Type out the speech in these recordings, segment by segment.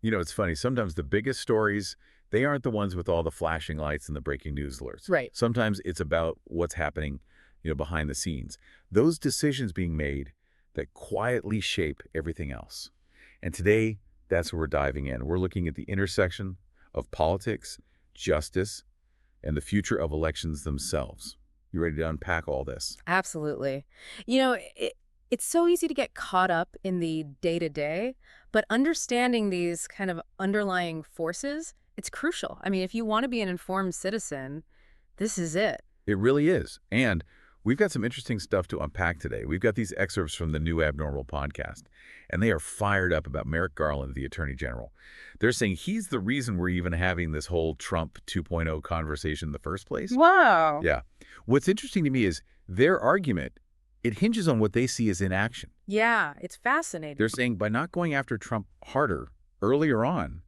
You know, it's funny. Sometimes the biggest stories, they aren't the ones with all the flashing lights and the breaking news alerts. Right. Sometimes it's about what's happening, behind the scenes. Those decisions being made that quietly shape everything else. And today, that's where we're diving in. We're looking at the intersection of politics, justice, and the future of elections themselves. You ready to unpack all this? Absolutely. You know, it's so easy to get caught up in the day-to-day, but understanding these kind of underlying forces, it's crucial. I mean, if you want to be an informed citizen, this is it. It really is. And we've got some interesting stuff to unpack today. We've got these excerpts from the New Abnormal podcast, and they are fired up about Merrick Garland, the Attorney General. They're saying he's the reason we're even having this whole Trump 2.0 conversation in the first place. Wow. Yeah. What's interesting to me is their argument, it hinges on what they see as inaction. Yeah, it's fascinating. They're saying by not going after Trump harder earlier on,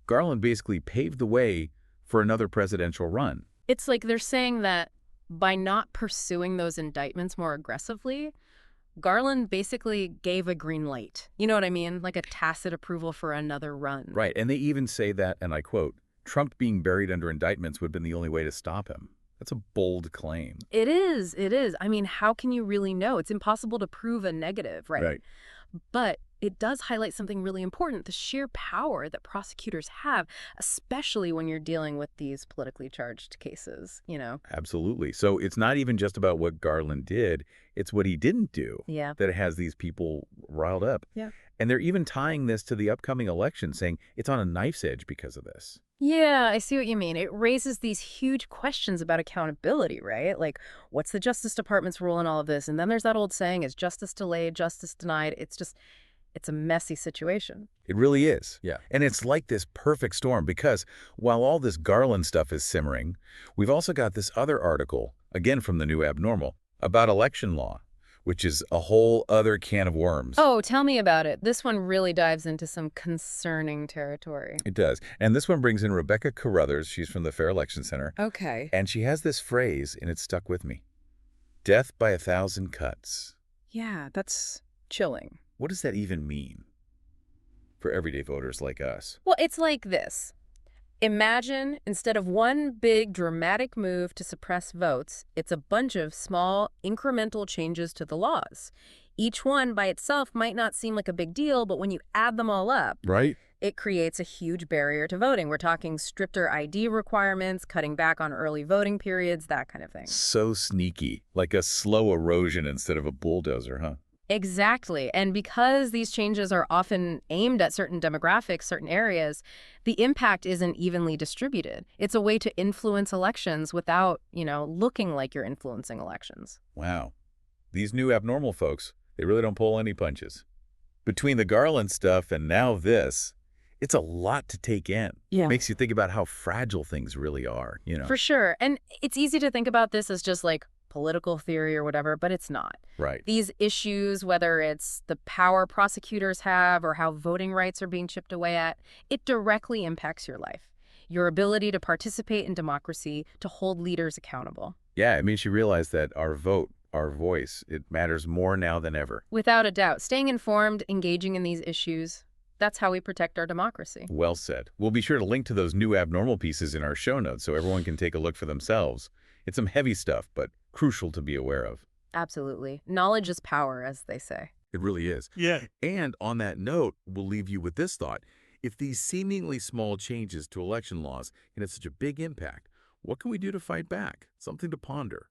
Garland basically paved the way for another presidential run. It's like they're saying that by not pursuing those indictments more aggressively, Garland basically gave a green light. You know what I mean? Like a tacit approval for another run. Right. And they even say that, and I quote, Trump being buried under indictments would have been the only way to stop him. That's a bold claim. It is. It is. I mean, how can you really know? It's impossible to prove a negative, right? Right. But it does highlight something really important, the sheer power that prosecutors have, especially when you're dealing with these politically charged cases, you know? Absolutely. So it's not even just about what Garland did, it's what he didn't do Yeah. that has these people riled up. Yeah. And they're even tying this to the upcoming election, saying it's on a knife's edge because of this. Yeah, I see what you mean. It raises these huge questions about accountability, right? Like, what's the Justice Department's role in all of this? And then there's that old saying, is justice delayed, justice denied? It's a messy situation. It really is. Yeah. And it's like this perfect storm because while all this Garland stuff is simmering, we've also got this other article, again from the New Abnormal, about election law, which is a whole other can of worms. Oh, tell me about it. This one really dives into some concerning territory. It does. And this one brings in Rebecca Carruthers. She's from the Fair Election Center. Okay. And she has this phrase, and it stuck with me. Death by 1,000 cuts. Yeah, that's chilling. What does that even mean for everyday voters like us? Well, it's like this. Imagine instead of one big dramatic move to suppress votes, it's a bunch of small incremental changes to the laws. Each one by itself might not seem like a big deal, but when you add them all up, Right. it creates a huge barrier to voting. We're talking stricter ID requirements, cutting back on early voting periods, that kind of thing. So sneaky, like a slow erosion instead of a bulldozer, huh? Exactly. And because these changes are often aimed at certain demographics, certain areas, the impact isn't evenly distributed. It's a way to influence elections without, looking like you're influencing elections. Wow. These new abnormal folks, they really don't pull any punches. Between the Garland stuff and now this, it's a lot to take in. Yeah. Makes you think about how fragile things really are, For sure. And it's easy to think about this as just like political theory or whatever, but it's not. Right. These issues, whether it's the power prosecutors have or how voting rights are being chipped away at, it directly impacts your life, your ability to participate in democracy, to hold leaders accountable. Yeah, it means you realize that our vote, our voice, it matters more now than ever. Without a doubt, staying informed, engaging in these issues, that's how we protect our democracy. Well said. We'll be sure to link to those new abnormal pieces in our show notes so everyone can take a look for themselves. It's some heavy stuff, but crucial to be aware of. Absolutely. Knowledge is power, as they say. It really is. Yeah. And on that note, we'll leave you with this thought. If these seemingly small changes to election laws can have such a big impact, what can we do to fight back? Something to ponder.